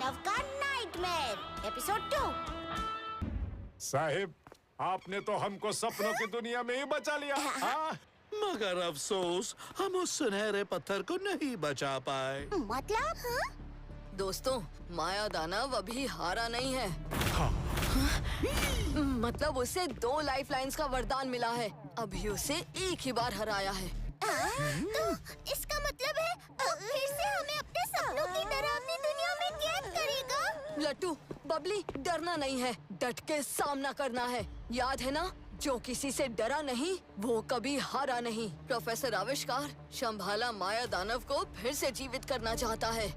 दानव का nightmare episode 2। Sahib, आपने तो हमको सपनों की दुनिया में ही बचा लिया। हाँ? मगर अफसोस हम उस सुनहरे पत्थर को नहीं बचा पाए। मतलब? दोस्तों, माया दानव अभी हारा नहीं है। मतलब उसे 2 लाइफलाइंस का वरदान मिला है। अभी उसे एक ही बार हराया है। तो इसका मतलब है फिर से हमें अपने सपनों की तरह अपनी दुनिया में कैद करेगा। लट्टू, बबली, डरना नहीं है, डट के सामना करना है। याद है ना, जो किसी से डरा नहीं वो कभी हारा नहीं। प्रोफेसर आविष्कार शंभाला माया दानव को फिर से जीवित करना चाहता है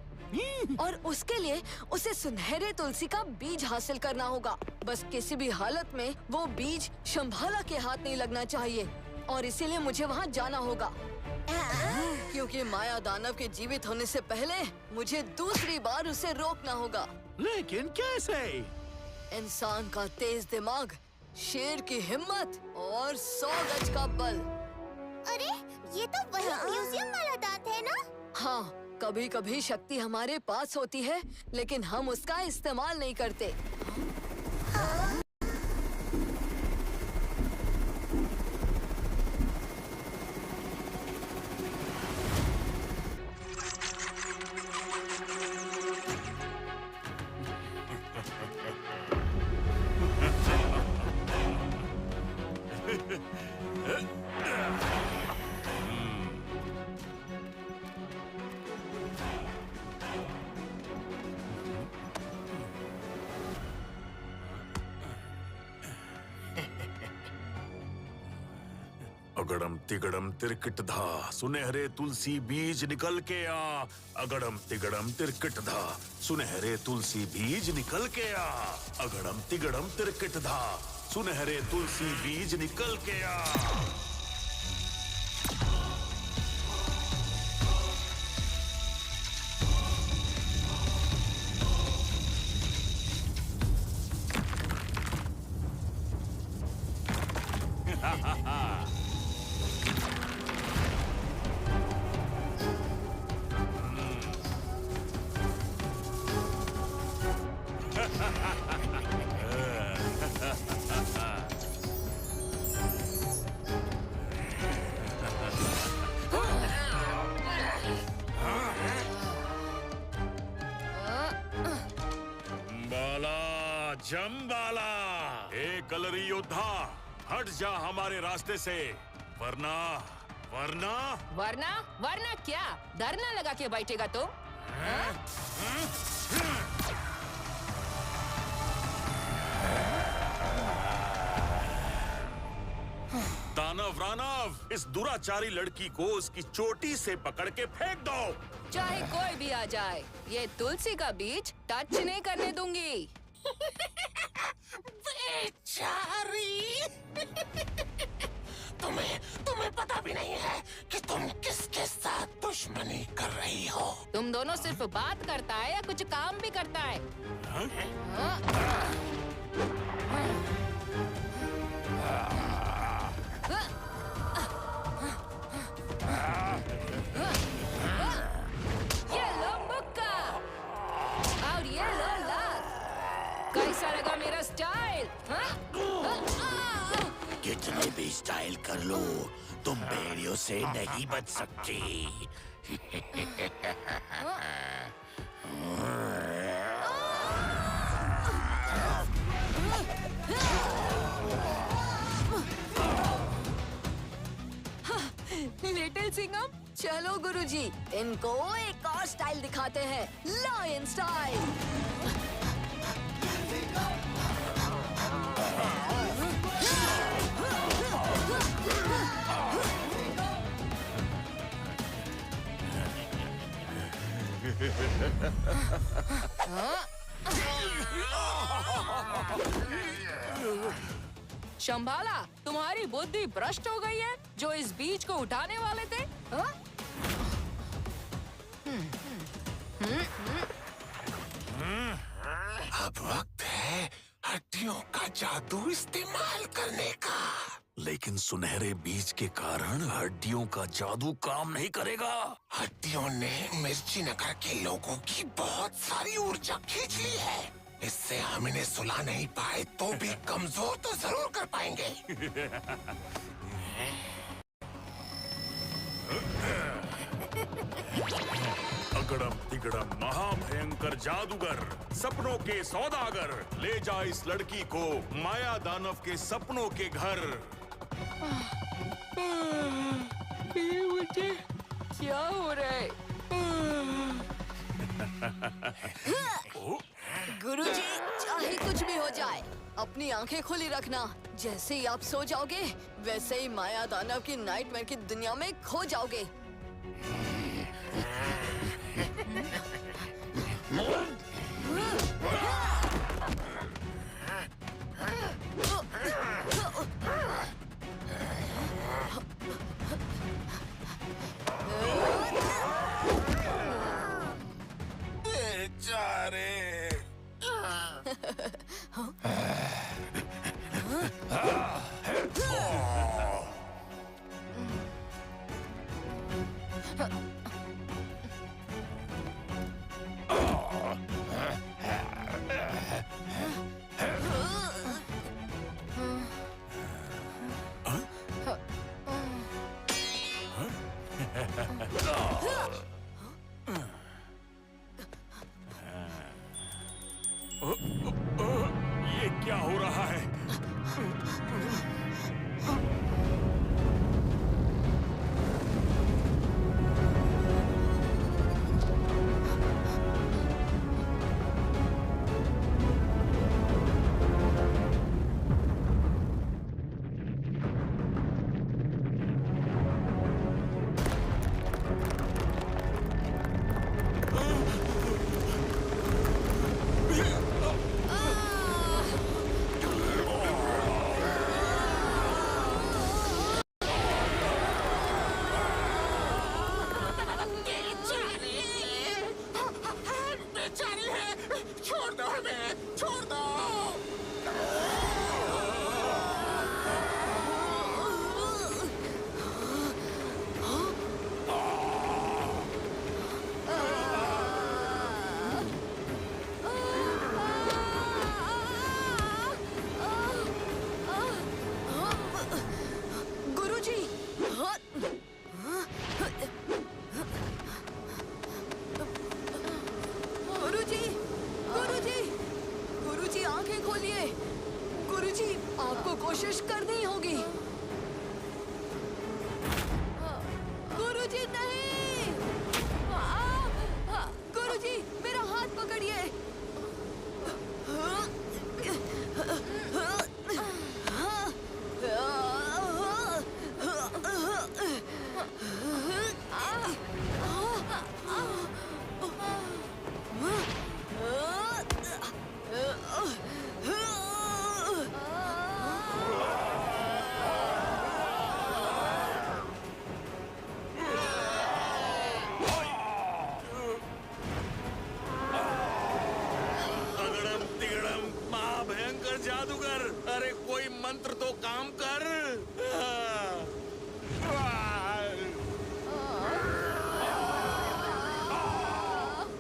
और उसके लिए उसे सुनहरे तुलसी का बीज हासिल करना होगा। बस किसी भी हालत में वो बीज शंभाला के हाथ नहीं लगना चाहिए और इसीलिए मुझे वहाँ जाना होगा। क्योंकि माया दानव के जीवित होने से पहले मुझे दूसरी बार उसे रोकना होगा। लेकिन कैसे? इंसान का तेज दिमाग, शेर की हिम्मत और 100 गज का बल। अरे ये तो वही म्यूजियम वाला दांत है ना? हाँ, कभी कभी शक्ति हमारे पास होती है लेकिन हम उसका इस्तेमाल नहीं करते। अगड़म तिगड़म तिरकिट धा, सुनहरे तुलसी बीज निकल के आ। अगड़म तिगड़म तिरकिट धा, सुनहरे तुलसी बीज निकल के आ। अगड़म तिगड़म तिरकिट धा, सुनहरे तुलसी बीज निकल के आ। जम्बाला, ए कलरी योद्धा, हट जा हमारे रास्ते से, वरना वरना वरना वरना क्या डरना लगा के बैठेगा तो? दानव रानव, इस दुराचारी लड़की को उसकी चोटी से पकड़ के फेंक दो। चाहे कोई भी आ जाए, ये तुलसी का बीज टच नहीं करने दूंगी। बेचारी, तुम्हें पता भी नहीं है कि तुम किसके साथ दुश्मनी कर रही हो। तुम दोनों सिर्फ बात करता है या कुछ काम भी करता है? ये लो मुक्का और ये लो लात। कैसा लगा मेरा स्टाइल? कितने भी स्टाइल कर लो, तुम भेड़ियों से नहीं बच सकती। लिटिल सिंघम, चलो गुरुजी, इनको एक और स्टाइल दिखाते हैं, लायन स्टाइल। शंभाला, तुम्हारी बुद्धि भ्रष्ट हो गई है जो इस बीज को उठाने वाले थे। अब वक्त है हड्डियों का जादू इस्तेमाल करने का। लेकिन सुनहरे बीज के कारण हड्डियों का जादू काम नहीं करेगा। हड्डियों ने मिर्ची नगर के लोगों की बहुत सारी ऊर्जा खींच ली है। इससे हम इन्हें सुला नहीं पाए तो भी कमजोर तो जरूर कर पाएंगे। अगड़म तिगड़म महाभयंकर जादूगर, सपनों के सौदागर, ले जा इस लड़की को माया दानव के सपनों के घर। ये मुझे क्या हो रहा है? गुरुजी, चाहे कुछ भी हो जाए, अपनी आंखें खुली रखना। जैसे ही आप सो जाओगे, वैसे ही माया दानव की नाइटमेयर की दुनिया में खो जाओगे। बेचारे। ये क्या हो रहा है? बेचारे हैं, छोड़ दो हमें, छोड़ दो। गुरुजी, गुरुजी, गुरुजी, गुरुजी, आंखें खोलिए। गुरुजी, आपको कोशिश करनी होगी। गुरुजी, नहीं। गुरुजी, मेरा हाथ पकड़िए। अगड़म तिगड़म महाभयंकर जादूगर, अरे कोई मंत्र तो काम कर।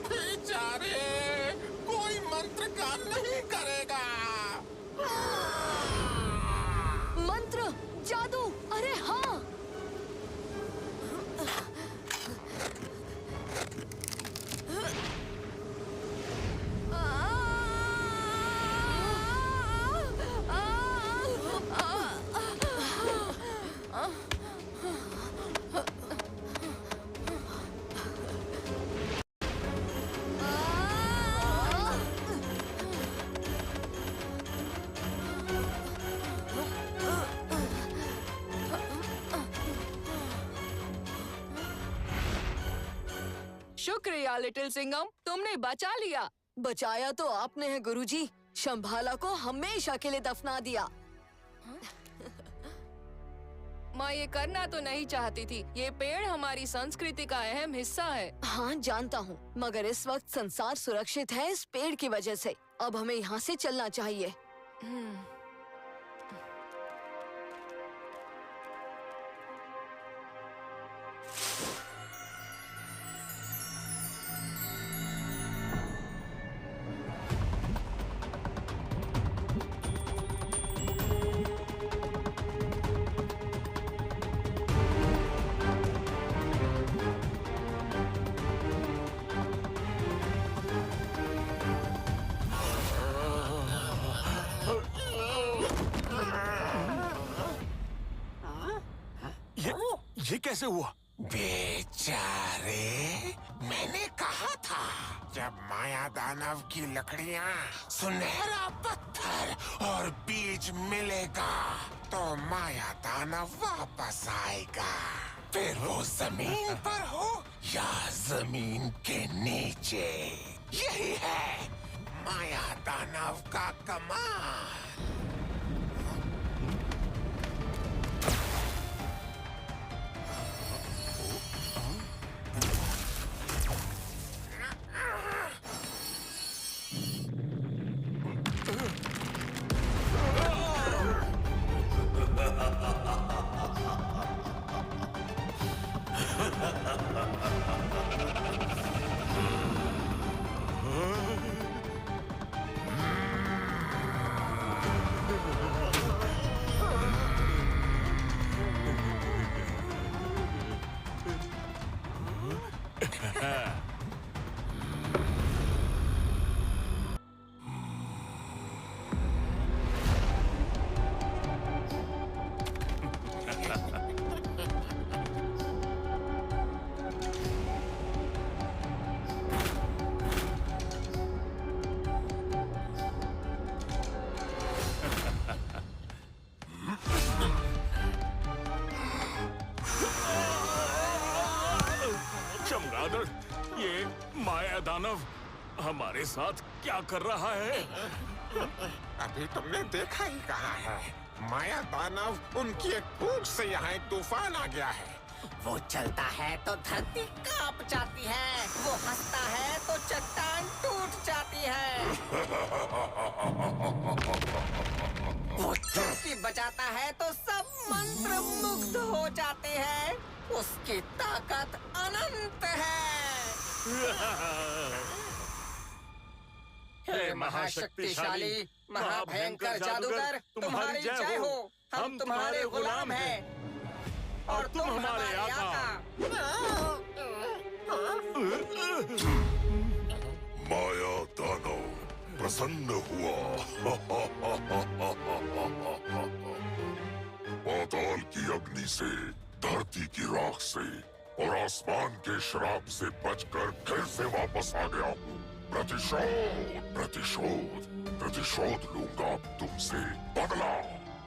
बेचारे, कोई मंत्र काम नहीं करेगा। मंत्र, जादू, अरे हाँ। शुक्रिया लिटिल सिंघम, तुमने बचा लिया। बचाया तो आपने है गुरुजी। शंभाला को हमेशा के लिए दफना दिया। मैं ये करना तो नहीं चाहती थी। ये पेड़ हमारी संस्कृति का अहम हिस्सा है। हाँ, जानता हूँ, मगर इस वक्त संसार सुरक्षित है इस पेड़ की वजह से। अब हमें यहाँ से चलना चाहिए। कैसे हुआ? बेचारे, मैंने कहा था जब माया दानव की लकड़ियाँ, सुनहरा पत्थर और बीज मिलेगा तो माया दानव वापस आएगा। फिर वो जमीन पर हो या जमीन के नीचे, यही है माया दानव का कमाल। चमगादड़, ये माया दानव हमारे साथ क्या कर रहा है? अभी तुमने देखा ही कहाँ है। माया दानव उनकी एक फूंक से यहाँ एक तूफान आ गया है। वो चलता है तो धरती कांप जाती है, वो हंसता है तो चट्टान टूट जाती है, वो चुटकी बजाता है तो सब मंत्र मुग्ध हो जाते हैं। उसकी ताकत अनंत है। हे महाशक्तिशाली, महाभयंकर जादूगर, तुम्हारी जय हो। हम तुम्हारे गुलाम हैं और तुम हमारे आका। माया दानव प्रसन्न हुआ। पाताल की अग्नि से, धरती की राख से और आसमान के श्राप से बचकर फिर से वापस आ गया हूँ। प्रतिशोध, प्रतिशोध, प्रतिशोध लूंगा तुमसे बदला।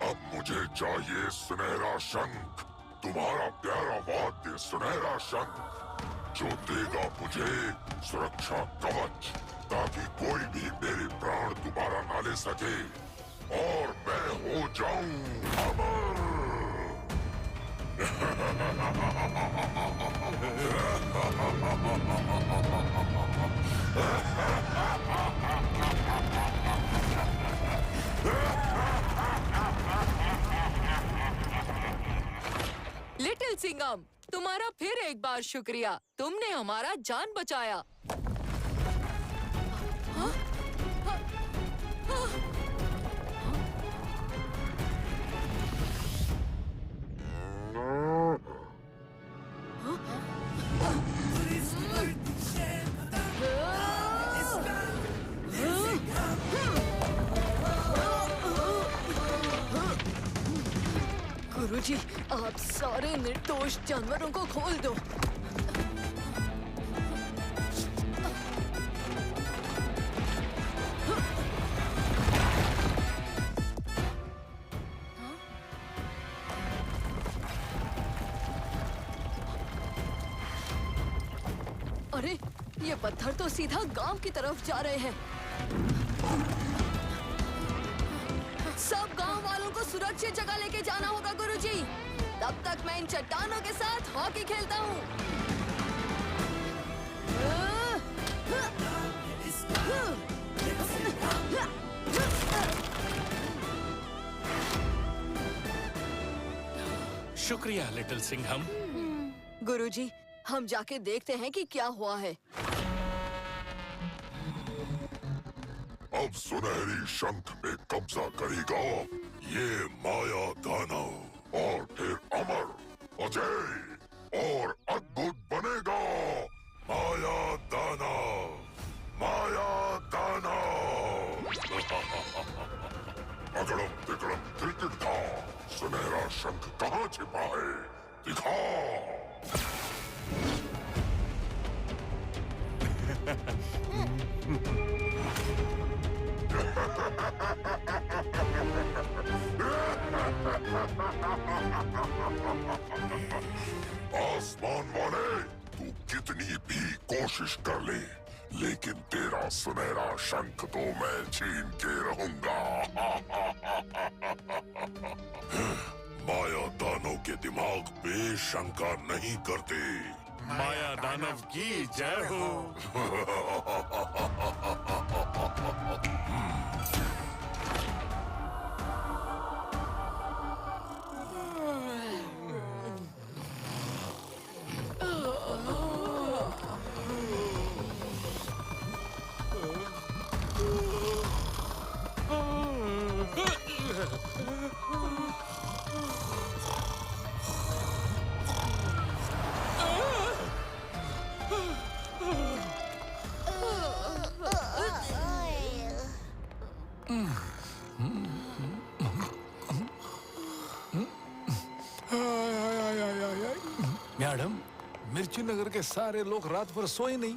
अब मुझे चाहिए सुनहरा शंख, तुम्हारा प्यारा वाद्य सुनहरा शंख, जो देगा मुझे सुरक्षा कवच, ताकि कोई भी मेरे प्राण दोबारा ना ले सके और मैं हो जाऊं अमर। लिटिल सिंघम, तुम्हारा फिर एक बार शुक्रिया। तुमने हमारा जान बचाया। हाँ? हाँ? हाँ? गुरुजी, आप सारे निर्दोष जानवरों को खोल दो। अरे, ये पत्थर तो सीधा गांव की तरफ जा रहे हैं। सब गांव वालों को सुरक्षित जगह लेके जाना होगा गुरुजी। तब तक मैं इन चट्टानों के साथ हॉकी खेलता हूँ। शुक्रिया लिटिल सिंघम। गुरुजी, हम जाके देखते हैं कि क्या हुआ है। अब सुनहरी शंख में कब्जा करेगा ये माया दानव और फिर अमर, अजय और अद्भुत बनेगा माया दानव, माया दानव। अगड़म तिगड़म तिरकिट था, सुनहरा शंख कहाँ छिपा है? दिखा। आसमान वाले, तू कितनी भी कोशिश कर ले, लेकिन तेरा सुनहरा शंख तो मैं छीन के रहूंगा। माया दानव के दिमाग पे शंका नहीं करते। माया दानव की जय हो। मैडम, मिर्ची नगर के सारे लोग रात भर सोए नहीं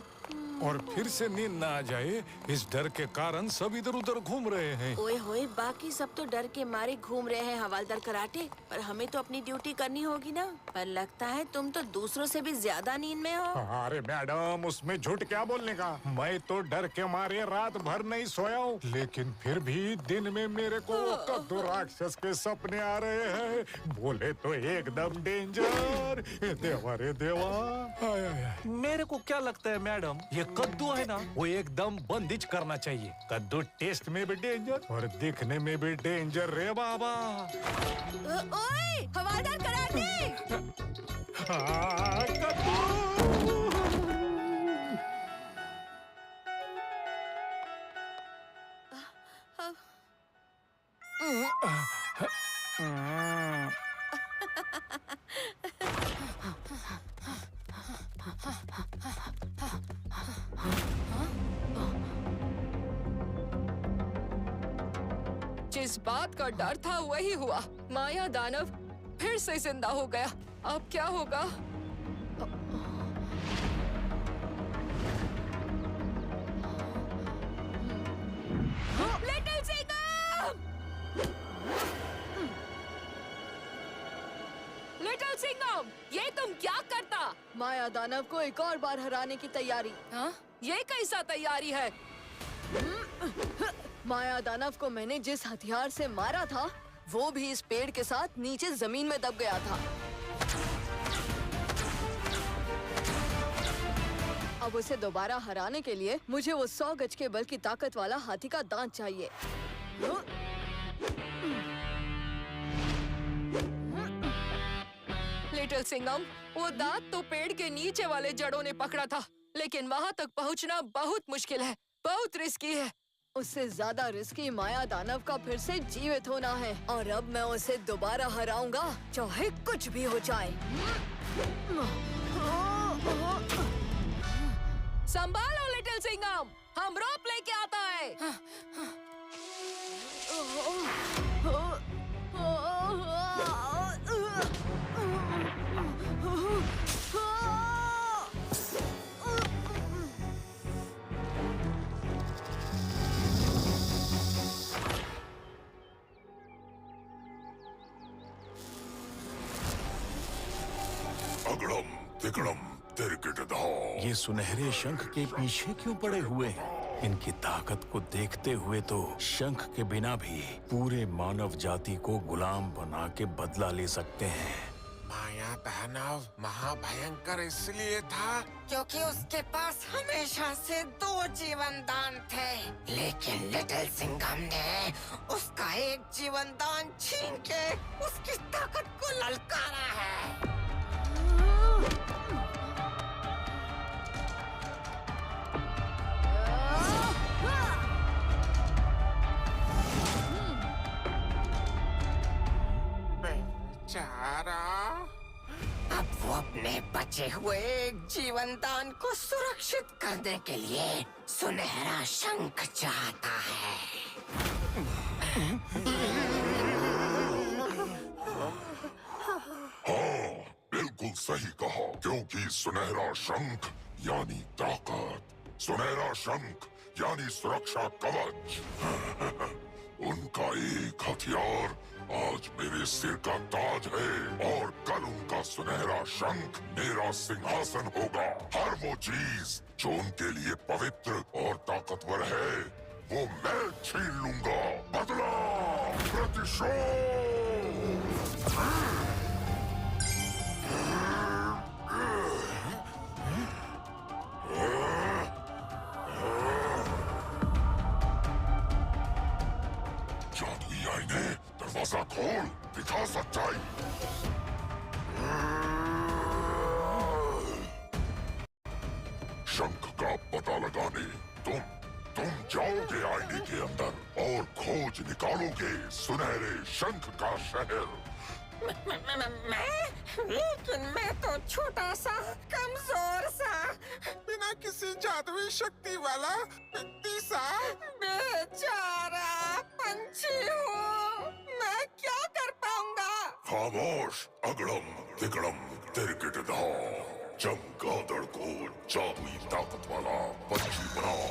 और फिर से नींद ना आ जाए इस डर के कारण सब इधर उधर घूम रहे हैं। ओए होए, बाकी सब तो डर के मारे घूम रहे हैं हवालदार कराटे, पर हमें तो अपनी ड्यूटी करनी होगी ना। पर लगता है तुम तो दूसरों से भी ज्यादा नींद में हो। अरे मैडम, उसमें झूठ क्या बोलने का। मैं तो डर के मारे रात भर नहीं सोया हूँ, लेकिन फिर भी दिन में मेरे को कद्दू राक्षस के सपने आ रहे हैं। बोले तो एकदम डेंजर। देवा रे देवा। आय, आय, आय। मेरे को क्या लगता है मैडम, ये कद्दू है ना, वो एकदम बंदिश करना चाहिए। कद्दू टेस्ट में भी डेंजर और दिखने में भी डेंजर रे बाबा। ओए, हवालदार कराटे! हाँ, कद्दू। जिस बात का डर था वही हुआ। माया दानव फिर से जिंदा हो गया। अब क्या होगा? लिटिल सिंघम! लिटिल सिंघम, ये तुम क्या करता? माया दानव को एक और बार हराने की तैयारी। हाँ? ये कैसा तैयारी है? माया दानव को मैंने जिस हथियार से मारा था, वो भी इस पेड़ के साथ नीचे जमीन में दब गया था। अब उसे दोबारा हराने के लिए मुझे वो 100 गज के बल की ताकत वाला हाथी का दांत चाहिए। लिटिल सिंघम, वो दांत तो पेड़ के नीचे वाले जड़ों ने पकड़ा था, लेकिन वहाँ तक पहुँचना बहुत मुश्किल है, बहुत रिस्की है। उससे ज्यादा रिस्की माया दानव का फिर से जीवित होना है, और अब मैं उसे दोबारा हराऊंगा, चाहे कुछ भी हो जाए। संभालो लिटिल सिंघम, हम रोप लेके आता है। अगड़म तिगड़म तिरकिट धाव। ये सुनहरे शंख के पीछे क्यों पड़े हुए हैं? इनकी ताकत को देखते हुए तो शंख के बिना भी पूरे मानव जाति को गुलाम बना के बदला ले सकते हैं। माया दानव महाभयंकर इसलिए था क्योंकि उसके पास हमेशा से 2 जीवन दान थे, लेकिन लिटिल सिंघम ने उसका एक जीवन दान छीन के उसकी ताकत को ललकारा है। बेचारा, अब वो अपने बचे हुए एक जीवन दान को सुरक्षित करने के लिए सुनहरा शंख चाहता है। हाँ, बिल्कुल सही कहा, क्योंकि सुनहरा शंख यानी ताकत, सुनहरा शंख यानी सुरक्षा कवच। उनका एक हथियार आज मेरे सिर का ताज है और कल उनका सुनहरा शंख मेरा सिंहासन होगा। हर वो चीज जो उनके लिए पवित्र और ताकतवर है वो मैं छीन लूंगा। बदला, प्रतिशोध। जादुई आईने, दरवाजा खोल, दिखा सच्चाई। शंख का पता लगाने तुम जाओगे आईने के अंदर और खोज निकालोगे सुनहरे शंख का शहर। लेकिन मैं तो छोटा सा, कमजोर सा, बिना किसी जादुई शक्ति वाला पिट्टी सा बेचारा पंछी हूँ। मैं क्या कर पाऊंगा? खामोश, अगड़म तिगड़म तिरकिटधा। चमगादड़ को जादुई ताकत वाला पंछी बनाओ।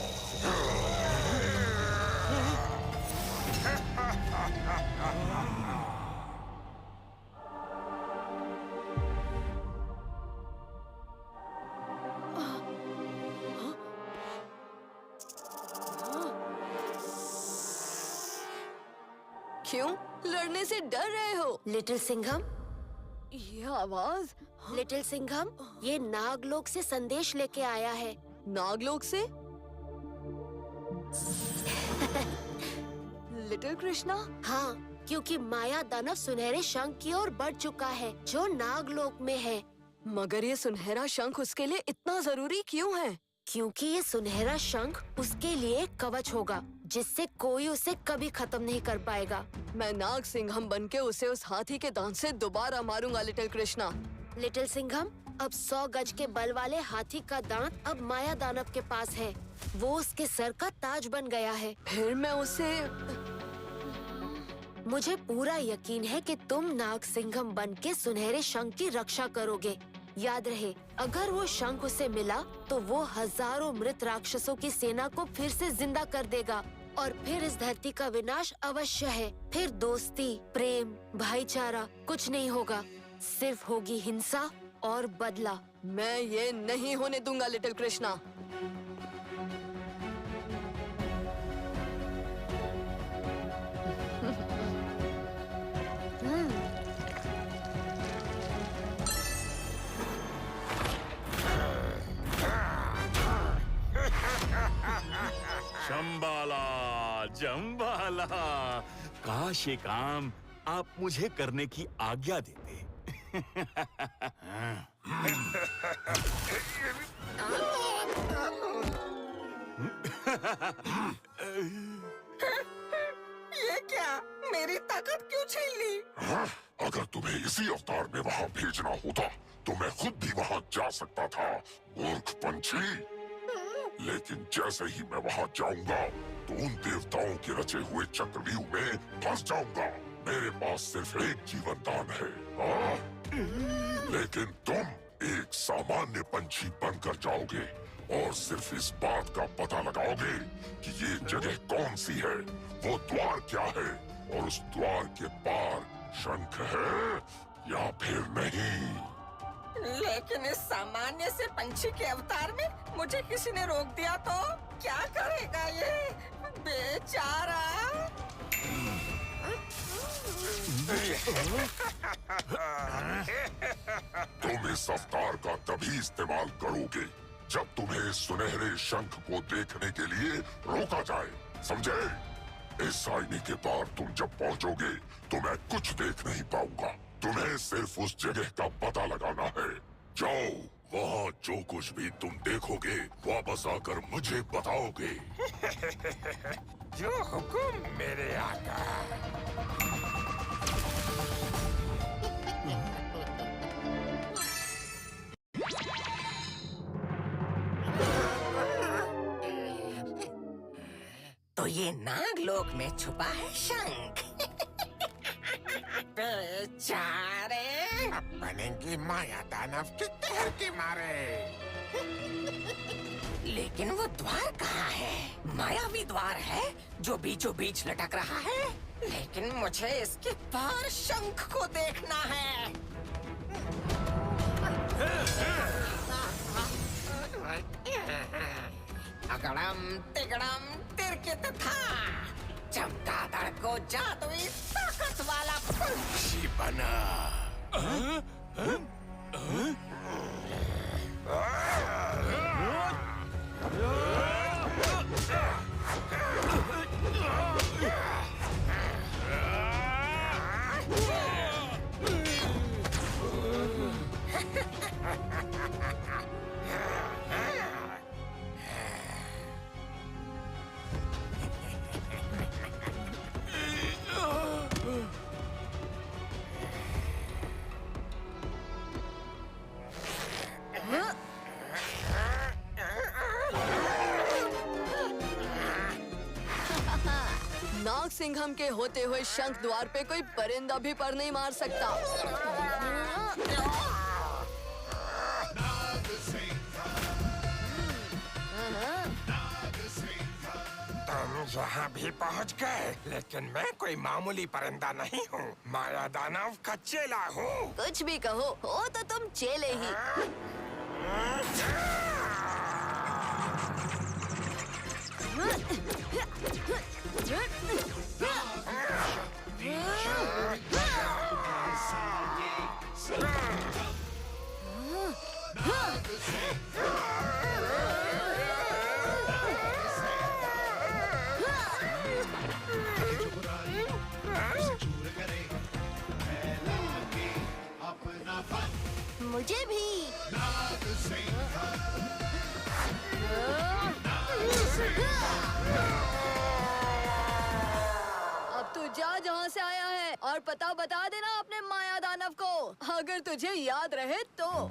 क्यों लड़ने से डर रहे हो? लिटिल सिंघम, ये आवाज लिटिल सिंघम, ये नागलोक से संदेश लेके आया है। नागलोक से? लिटिल कृष्णा? हाँ, क्योंकि माया दानव सुनहरे शंख की ओर बढ़ चुका है जो नागलोक में है। मगर ये सुनहरा शंख उसके लिए इतना जरूरी क्यों है? क्योंकि ये सुनहरा शंख उसके लिए एक कवच होगा जिससे कोई उसे कभी खत्म नहीं कर पाएगा। मैं नाग सिंघम बनके उसे उस हाथी के दांत से दोबारा मारूंगा लिटिल कृष्णा। लिटिल सिंघम, अब 100 गज के बल वाले हाथी का दांत अब माया दानव के पास है। वो उसके सर का ताज बन गया है। फिर मैं उसे... मुझे पूरा यकीन है कि तुम नाग सिंघम बनके सुनहरे शंख की रक्षा करोगे। याद रहे, अगर वो शंख उसे मिला तो वो हजारों मृत राक्षसों की सेना को फिर से जिंदा कर देगा और फिर इस धरती का विनाश अवश्य है। फिर दोस्ती, प्रेम, भाईचारा कुछ नहीं होगा, सिर्फ होगी हिंसा और बदला। मैं ये नहीं होने दूंगा लिटिल कृष्णा। शंबाला, जंबाला, काश ये काम आप मुझे करने की आज्ञा देते। ये क्या? मेरी ताकत क्यों छीन ली? अगर तुम्हें इसी अवतार में वहाँ भेजना होता तो मैं खुद भी वहाँ जा सकता था, मूर्ख पंछी। लेकिन जैसे ही मैं वहाँ जाऊंगा तो उन देवताओं के रचे हुए चक्रव्यूह में फंस जाऊंगा। मेरे पास सिर्फ एक जीवन दान है। लेकिन तुम एक सामान्य पंछी बनकर जाओगे और सिर्फ इस बात का पता लगाओगे कि ये जगह कौन सी है, वो द्वार क्या है और उस द्वार के पार शंख है या फिर नहीं। लेकिन इस सामान्य से पंछी के अवतार में मुझे किसी ने रोक दिया तो क्या करेगा ये बेचारा? तुम इस अवतार का तभी इस्तेमाल करोगे जब तुम्हें सुनहरे शंख को देखने के लिए रोका जाए, समझे? इस आईने के पार तुम जब पहुंचोगे तो मैं कुछ देख नहीं पाऊंगा। तुम्हें सिर्फ उस जगह का पता लगाना है। जाओ, वहाँ जो कुछ भी तुम देखोगे वापस आकर मुझे बताओगे। जो हुकुम मेरे आका। तो ये नागलोक में छुपा है शंख। बेचारे अब बनेंगे माया दानव के कहर के मारे। लेकिन वो द्वार कहाँ है? मायावी द्वार है जो बीचों बीच लटक रहा है, लेकिन मुझे इसके पार शंख को देखना है। अगड़म तिगड़म तिरकित था, चमगादड़ को जादुई ताकत वाला पंछी बना। नाग सिंघम के होते हुए शंख द्वार पे कोई परिंदा भी पर नहीं मार सकता। तुम यहाँ भी पहुँच गए, लेकिन मैं कोई मामूली परिंदा नहीं हूँ। माया दानव का चेला हूँ। कुछ भी कहो, हो तो तुम चेले ही। मुझे भी। अब तू जा जहाँ से आया है और पता बता देना अपने माया दानव को, अगर तुझे याद रहे तो।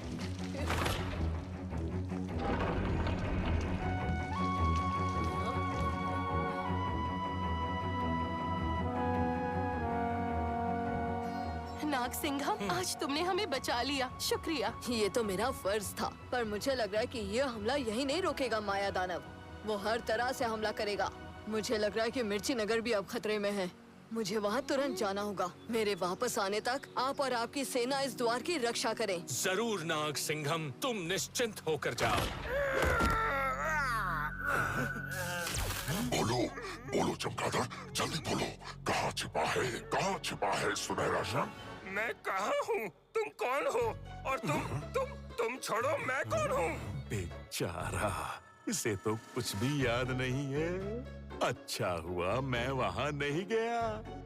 नाग सिंघम, आज तुमने हमें बचा लिया, शुक्रिया। ये तो मेरा फर्ज था, पर मुझे लग रहा है कि ये हमला यही नहीं रोकेगा माया दानव। वो हर तरह से हमला करेगा। मुझे लग रहा है कि मिर्ची नगर भी अब खतरे में है। मुझे वहाँ तुरंत जाना होगा। मेरे वापस आने तक आप और आपकी सेना इस द्वार की रक्षा करें। जरूर नाग सिंघम, तुम निश्चिंत होकर जाओ। बोलो बोलो चमगादड़, जल्दी बोलो, कहाँ छिपा है सुनहरा शंख? मैं कहाँ हूँ? तुम कौन हो? और तुम छोड़ो, मैं कौन हूँ? बेचारा, इसे तो कुछ भी याद नहीं है। अच्छा हुआ मैं वहाँ नहीं गया।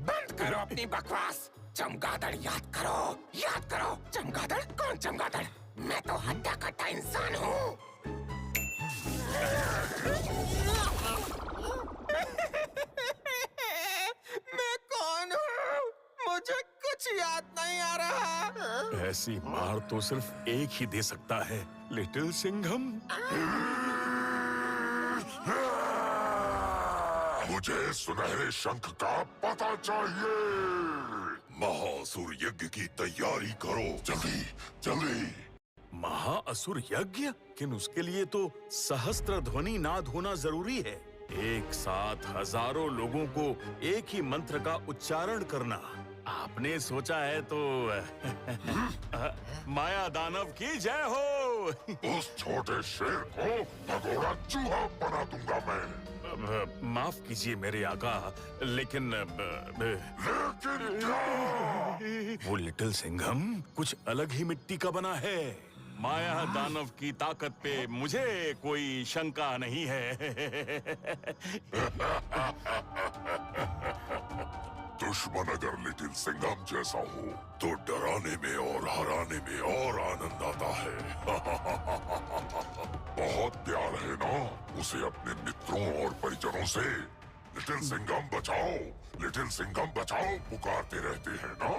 बंद करो अपनी बकवास। चमगादड़ याद करो। चमगादड़? कौन चमगादड़? मैं तो हड्डा कट्टा इंसान हूँ। मैं कौन हूँ? मुझे कुछ याद नहीं आ रहा। ऐसी मार तो सिर्फ एक ही दे सकता है, लिटिल सिंघम। मुझे सुनहरे शंख का पता चाहिए। महासुर यज्ञ की तैयारी करो, जल्दी। महाअसुर यज्ञ? लेकिन उसके लिए तो सहस्त्र ध्वनि नाद होना जरूरी है। एक साथ हजारों लोगों को एक ही मंत्र का उच्चारण करना। आपने सोचा है तो माया दानव की जय हो। उस छोटे शेर को भगोड़ा चूहा बना दूंगा मैं। माफ कीजिए मेरे आका, लेकिन क्या? वो लिटिल सिंघम कुछ अलग ही मिट्टी का बना है। माया दानव की ताकत पे मुझे कोई शंका नहीं है। दुश्मन अगर लिटिल सिंघम जैसा हो तो डराने में और हराने में और आनंद आता है। बहुत प्यार है ना उसे अपने मित्रों और परिजनों से। लिटिल सिंघम बचाओ पुकारते रहते हैं ना।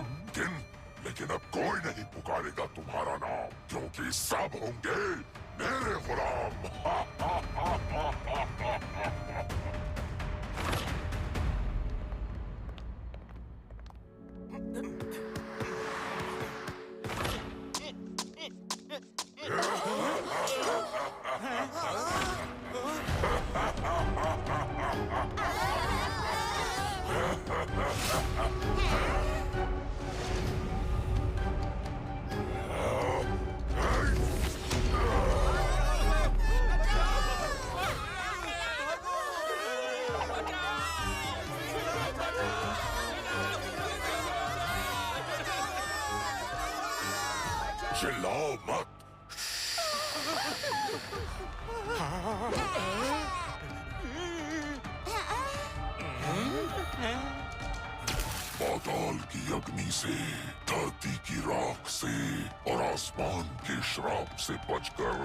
लेकिन अब कोई नहीं पुकारेगा तुम्हारा नाम, क्योंकि सब होंगे मेरे गुलाम। चिल्लाओ मत। पाताल की अग्नि से, धरती की राख से और आसमान के श्राप से बचकर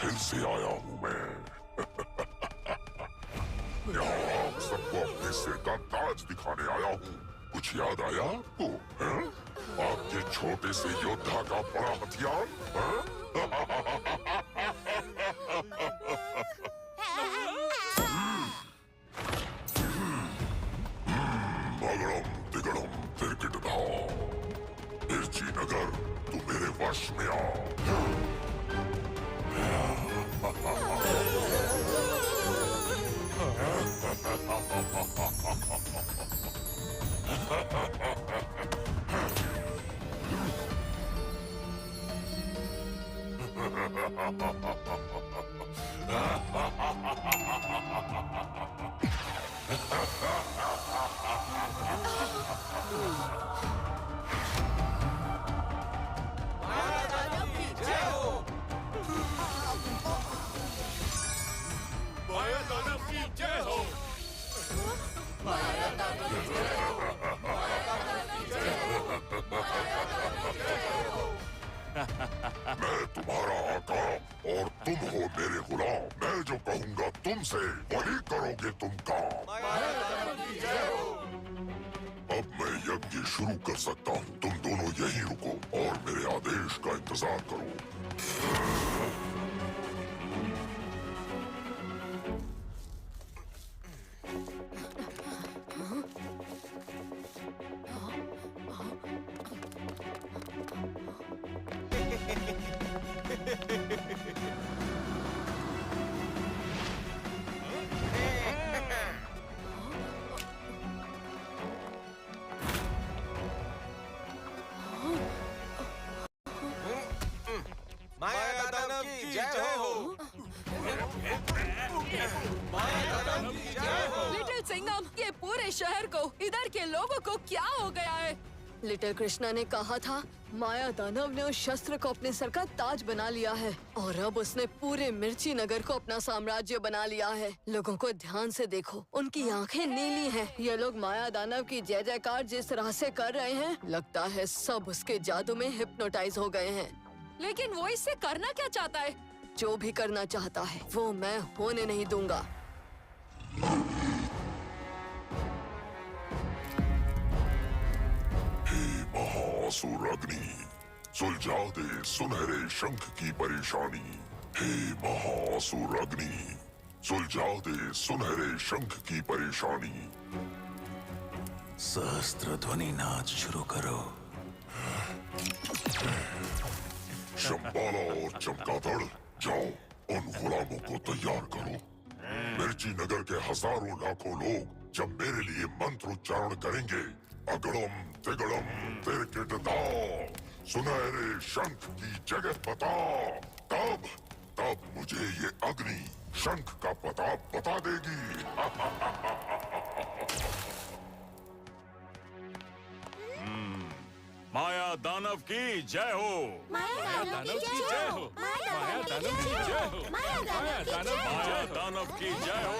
फिर से आया हूँ मैं। यहाँ आप सबको अपने सिर का ताज दिखाने आया हूँ। कुछ याद आया आपको? हैं? आपके छोटे से योद्धा का बड़ा हथियार? अगड़म तिगड़म तिरकिटधा, मिर्ची नगर तू मेरे वश में आ। मैं तुम्हारा आका और तुम हो मेरे गुलाम। मैं जो कहूँगा तुमसे वही करोगे तुम काम। अब मैं यज्ञ शुरू कर सकता हूँ। तुम दोनों यहीं रुको और मेरे आदेश का इंतजार करो। माया दानव की जय हो। लिटिल सिंघम, ये पूरे शहर को, इधर के लोगों को क्या हो गया है? लिटिल कृष्णा ने कहा था माया दानव ने उस शस्त्र को अपने सर का ताज बना लिया है और अब उसने पूरे मिर्ची नगर को अपना साम्राज्य बना लिया है। लोगों को ध्यान से देखो, उनकी आंखें नीली हैं। ये लोग माया दानव की जय जयकार जिस तरह से कर रहे हैं, लगता है सब उसके जादू में हिप्नोटाइज हो गए हैं। लेकिन वो इससे करना क्या चाहता है? जो भी करना चाहता है वो मैं होने नहीं दूंगा। महासुर अग्नि, सुलझा दे सुनहरे शंख की परेशानी। हे महासुर अग्नि, सुलझा दे सुनहरे शंख की परेशानी। सहस्त्र ध्वनि नाच शुरू करो। शंबाला और चमगादड़, जाओ उन गुलामों को तैयार करो। मिर्ची नगर के हजारों लाखों लोग जब मेरे लिए मंत्र उच्चारण करेंगे, अगड़म तिगड़म तिरकिटधा, सुनहरे शंख की जगह पता, तब मुझे ये अग्नि शंख का पता बता देगी। माया दानव की जय हो। माया दानव की जय हो। माया दानव की जय हो। माया दानव की जय हो।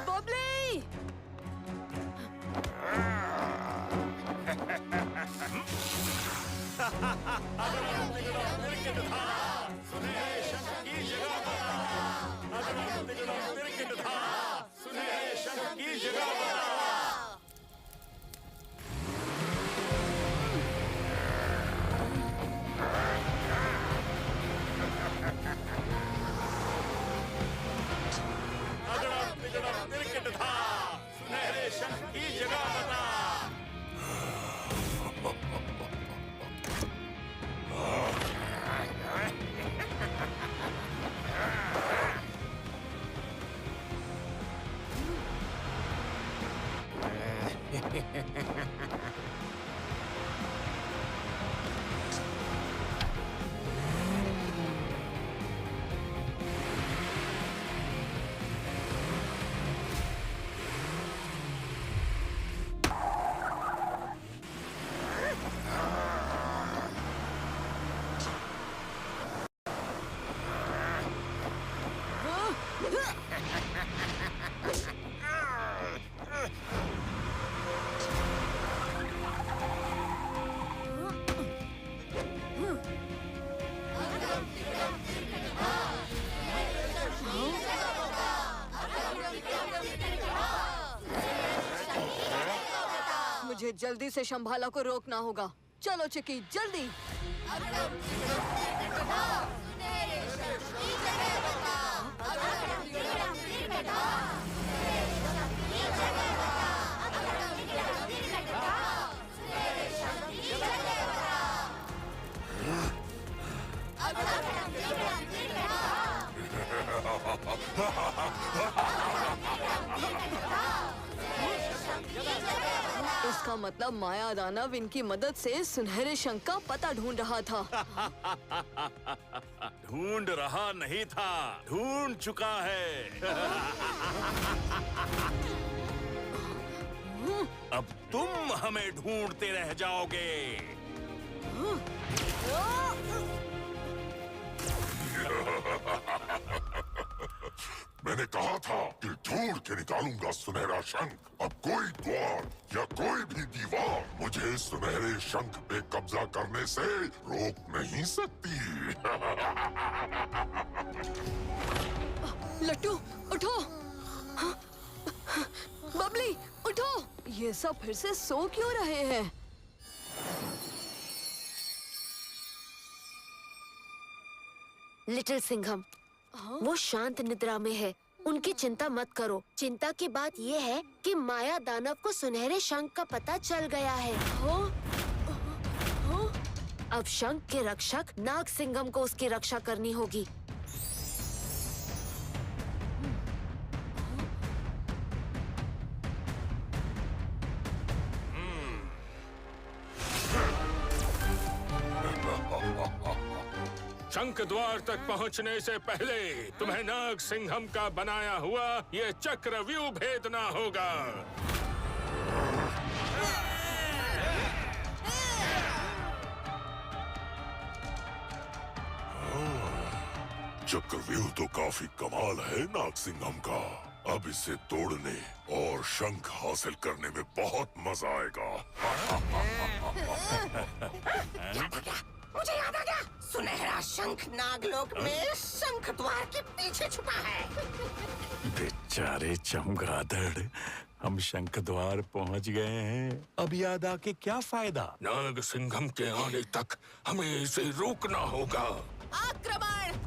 बबली! मुझे जल्दी से शंभाला को रोकना होगा। चलो चिकी, जल्दी। इसका मतलब माया दानव इनकी मदद से सुनहरे शंख का पता ढूंढ रहा था। ढूंढ रहा नहीं था, ढूंढ चुका है। अब तुम हमें ढूंढते रह जाओगे। मैंने कहा था कि ढूंढ के निकालूंगा सुनहरा शंख। अब कोई द्वार या कोई भी दीवार मुझे सुनहरे शंख पे कब्जा करने से रोक नहीं सकती। लट्टू, उठो। बबली, उठो। ये सब फिर से सो क्यों रहे हैं? लिटिल सिंघम, वो शांत निद्रा में है। उनकी चिंता मत करो। चिंता की बात ये है कि माया दानव को सुनहरे शंख का पता चल गया है। अब शंख के रक्षक नाग सिंघम को उसकी रक्षा करनी होगी। शंख द्वार तक पहुंचने से पहले तुम्हें नाग सिंघम का बनाया हुआ ये चक्रव्यूह भेदना होगा। चक्रव्यूह तो काफी कमाल है नाग सिंघम का। अब इसे तोड़ने और शंख हासिल करने में बहुत मजा आएगा। मुझे याद आ गया। सुनहरा शंख नागलोक में शंख द्वार के पीछे छुपा है। बेचारे चमगादड़, हम शंख द्वार पहुंच गए हैं। अब याद आके क्या फायदा? नाग सिंघम के आने तक हमें इसे रोकना होगा। आक्रमण!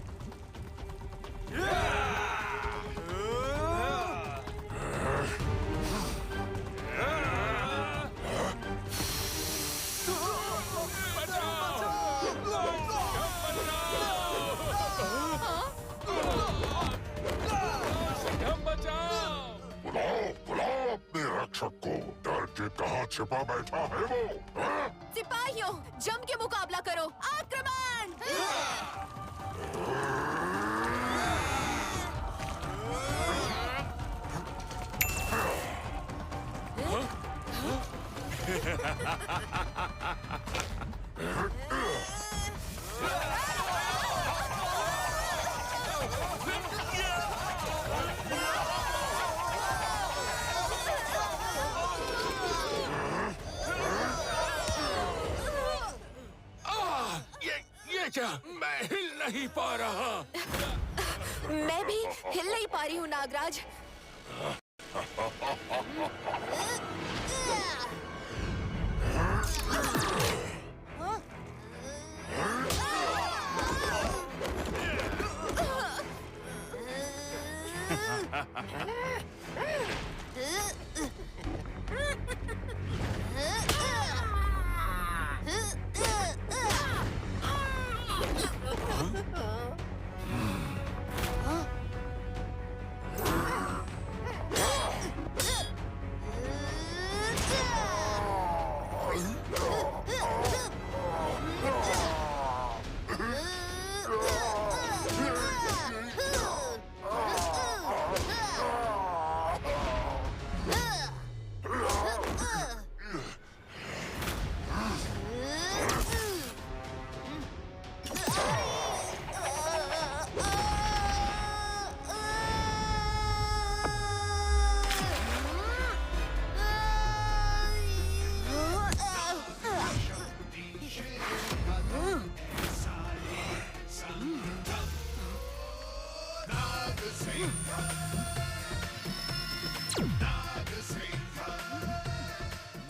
बुलाओ अपने रक्षक को। डर के कहाँ छिपा बैठा है वो? सिपाहियों, जम के मुकाबला करो। आक्रमण! क्या मैं हिल नहीं पा रहा। मैं भी हिल नहीं पा रही हूँ नागराज।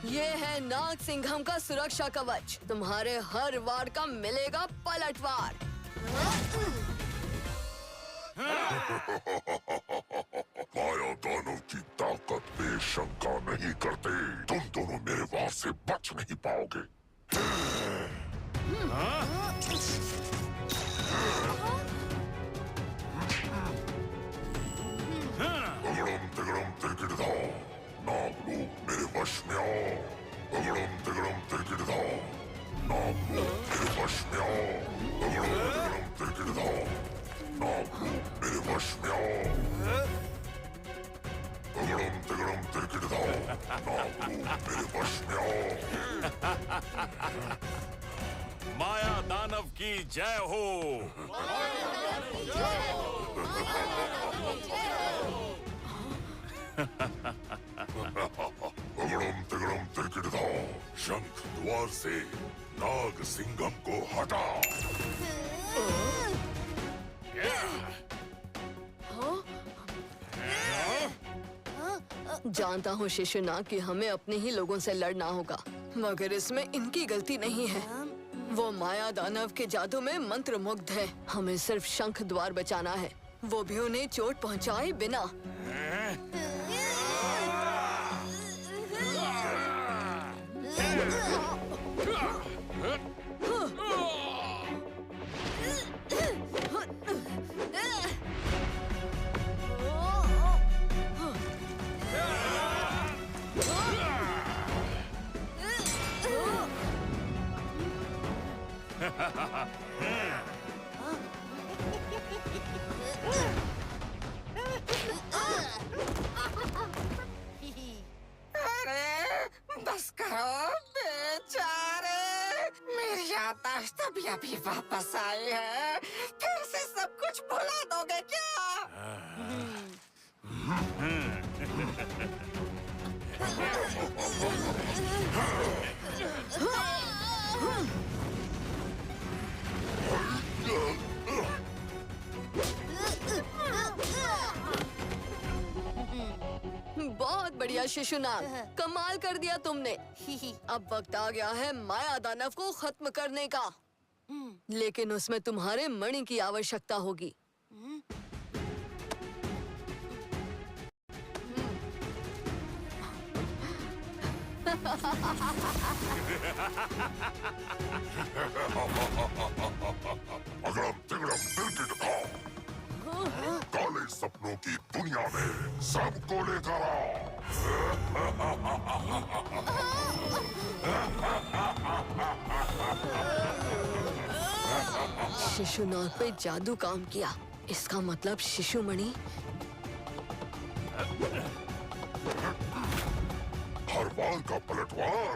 ये है नाग सिंघम का सुरक्षा कवच। तुम्हारे हर वार का मिलेगा पलटवार। माया दानव की ताकत पे शंका नहीं करते। तुम दोनों मेरे वार से बच नहीं पाओगे। अगड़म तिगड़म तिरकिटधा, नाग लोग मेरे वश में आओ। अगड़म तिगड़म तिरकिटधा, नाग लोग मेरे वश में आओ। अगड़म तिगड़म तिरकिटधा, नाग लोग मेरे वश में आओ। अगड़म तिगड़म तिरकिटधा, नाग लोग मेरे वश में आओ। माया दानव की जय हो। अगड़म तिगड़म तिरकिटधा, शंख द्वार से नाग सिंघम को हटा। जानता हूँ शिशुनाग कि हमें अपने ही लोगों से लड़ना होगा, मगर इसमें इनकी गलती नहीं है। वो माया दानव के जादू में मंत्र मुग्ध है। हमें सिर्फ शंख द्वार बचाना है, वो भी उन्हें चोट पहुंचाए बिना। अरे बस करो बेचारे, मेरी याददाश्त अभी अभी वापस आई है। फिर से सब कुछ भुला दोगे क्या? बहुत बढ़िया शिशुनाग, कमाल कर दिया तुमने। अब वक्त आ गया है माया दानव को खत्म करने का, लेकिन उसमें तुम्हारे मणि की आवश्यकता होगी। अगड़म तिगड़म तिरकिटधा, काले सपनों की दुनिया में सबको लेकर आओ। शिशुनाग पे जादू काम किया, इसका मतलब शिशुमणि। हर बार का पलटवार।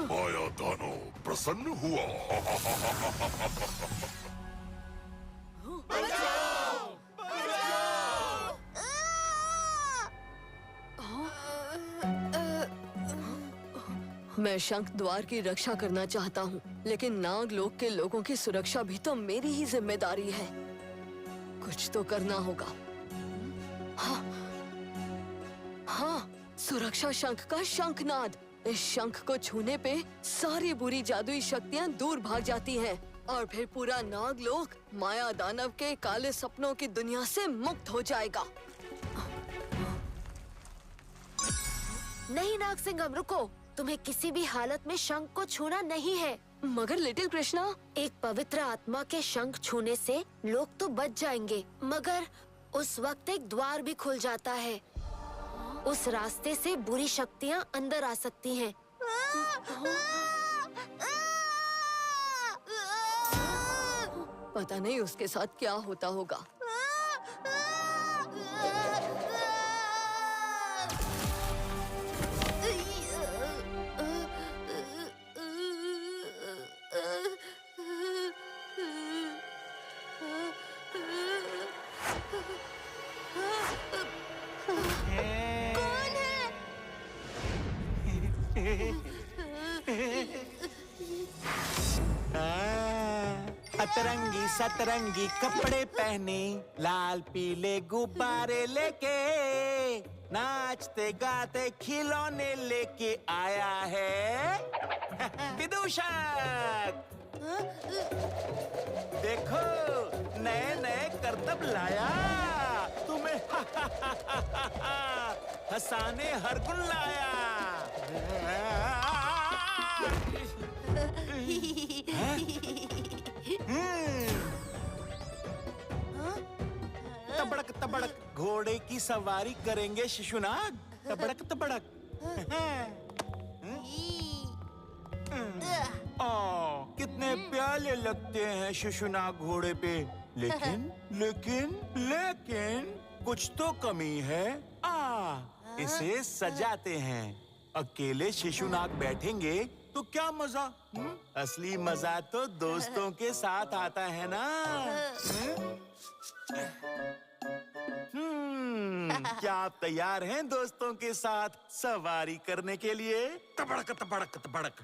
माया दानव प्रसन्न हुआ। मैं शंख द्वार की रक्षा करना चाहता हूँ, लेकिन नागलोक के लोगों की सुरक्षा भी तो मेरी ही जिम्मेदारी है। कुछ तो करना होगा। हाँ, सुरक्षा शंख का शंखनाद। इस शंख को छूने पे सारी बुरी जादुई शक्तियाँ दूर भाग जाती हैं और फिर पूरा नागलोक माया दानव के काले सपनों की दुनिया से मुक्त हो जाएगा। नहीं नागसिंघम, रुको। तुम्हें किसी भी हालत में शंख को छूना नहीं है। मगर लिटिल कृष्णा, एक पवित्र आत्मा के शंख छूने से लोग तो बच जाएंगे, मगर उस वक्त एक द्वार भी खुल जाता है। उस रास्ते से बुरी शक्तियाँ अंदर आ सकती हैं। पता नहीं उसके साथ क्या होता होगा। अतरंगी सतरंगी कपड़े पहने, लाल पीले गुब्बारे लेके, नाचते गाते खिलौने लेके आया है विदूषक। देखो नए नए करतब लाया, तुम्हें हंसाने हर गुण लाया। तबड़क तबड़क घोड़े की सवारी करेंगे शिशुनाग, तबड़क तबड़क। कितने प्याले लगते हैं शिशुनाग घोड़े पे, लेकिन लेकिन लेकिन कुछ तो कमी है। इसे सजाते हैं। अकेले शिशुनाग बैठेंगे तो क्या मजा। असली मजा तो दोस्तों के साथ आता है ना। क्या आप तैयार हैं दोस्तों के साथ सवारी करने के लिए? तबड़क तबड़क तबड़क।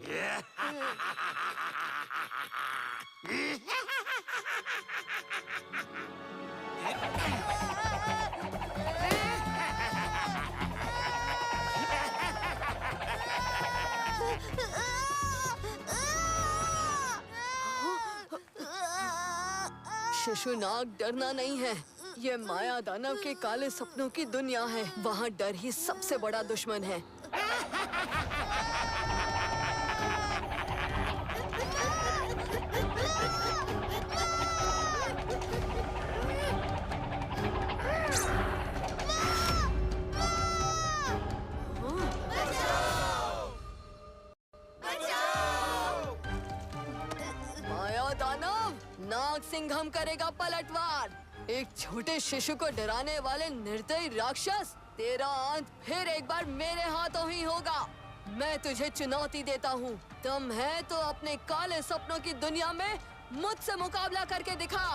शिशुनाग डरना नहीं है। ये माया दानव के काले सपनों की दुनिया है। वहाँ डर ही सबसे बड़ा दुश्मन है। माया दानव, नागसिंघम करेगा पलटवार। एक छोटे शिशु को डराने वाले निर्दयी राक्षस, तेरा अंत फिर एक बार मेरे हाथों ही होगा। मैं तुझे चुनौती देता हूँ। तुम है तो अपने काले सपनों की दुनिया में मुझसे मुकाबला करके दिखा।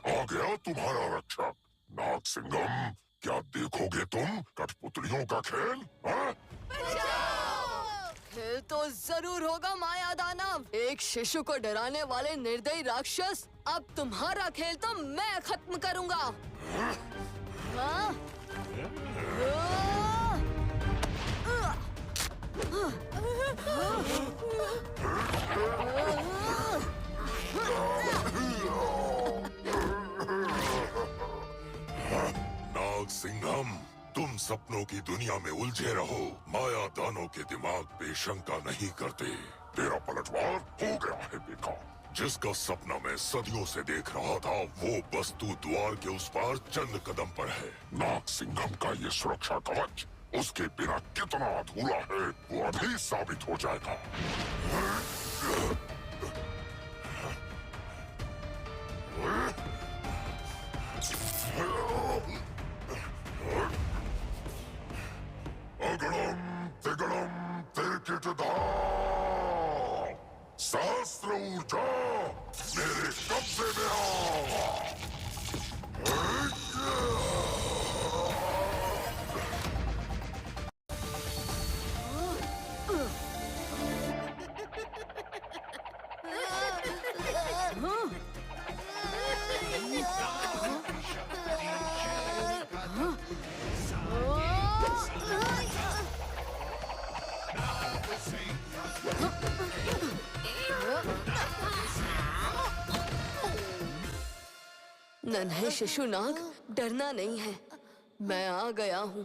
आ गया तुम्हारा रक्षक नागसिंघम। क्या देखोगे तुम कठपुतलियों का खेल? खेल तो जरूर होगा माया दानव। एक शिशु को डराने वाले निर्दयी राक्षस, अब तुम्हारा खेल तो मैं खत्म करूंगा। हाँ? नागसिंघम, तुम सपनों की दुनिया में उलझे रहो। माया दानों के दिमाग पे शंका नहीं करते। तेरा पलटवार हो गया है बेकार। जिसका सपना मैं सदियों से देख रहा था, वो वस्तु द्वार के उस पार चंद कदम पर है। नागसिंघम का ये सुरक्षा कवच उसके बिना कितना अधूरा है, वो अभी साबित हो जाएगा। सहस्त्र ऊर्जा मेरे कब्जे में आओ। नन्हे शिशुनाग, डरना नहीं है, मैं आ गया हूँ।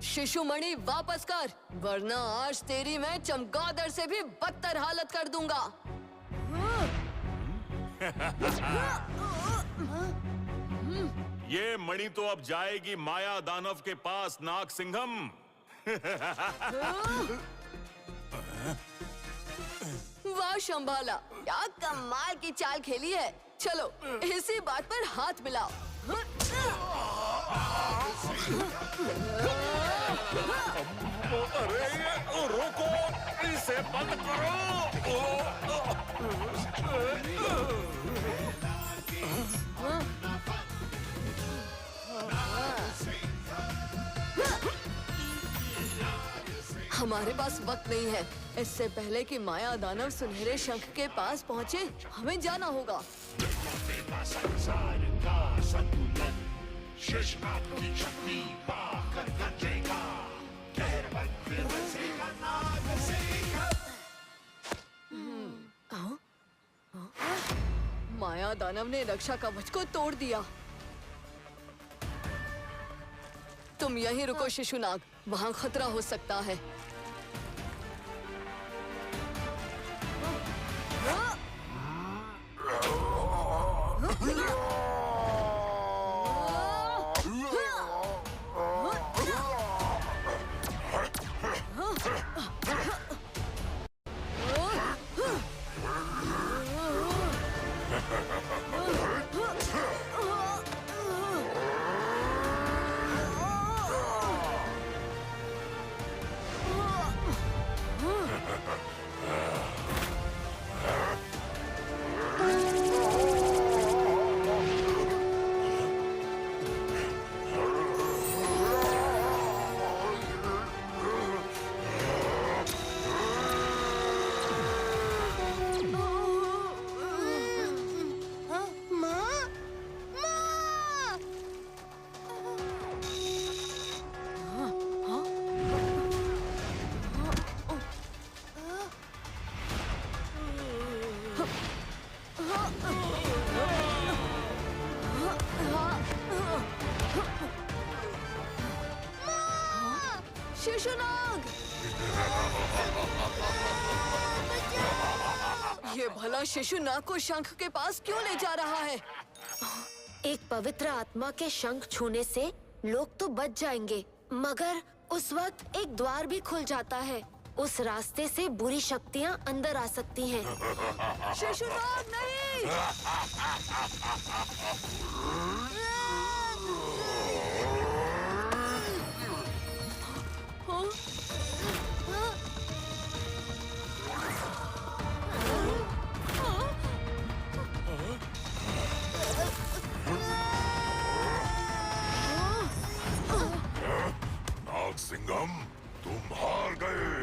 शिशुमणि वापस कर, वरना आज तेरी मैं चमगादड़ से भी बदतर हालत कर दूंगा। ये मणि तो अब जाएगी माया दानव के पास, नाग सिंघम। वाह शंभाला, क्या कमाल की चाल खेली है। चलो इसी बात पर हाथ मिलाओ। अरे रोको, इसे बंद करो। हमारे पास वक्त नहीं है। इससे पहले कि माया दानव सुनहरे शंख के पास पहुंचे, हमें जाना होगा। माया दानव ने रक्षा कवच को तोड़ दिया। तुम यहीं रुको शिशुनाग, वहां खतरा हो सकता है। शिशुनाग! ये भला शिशुनाग को शंख के पास क्यों ले जा रहा है? एक पवित्र आत्मा के शंख छूने से लोग तो बच जाएंगे, मगर उस वक्त एक द्वार भी खुल जाता है। उस रास्ते से बुरी शक्तियाँ अंदर आ सकती हैं। शिशुनाग नहीं! नाग सिंघम, तुम हार गए।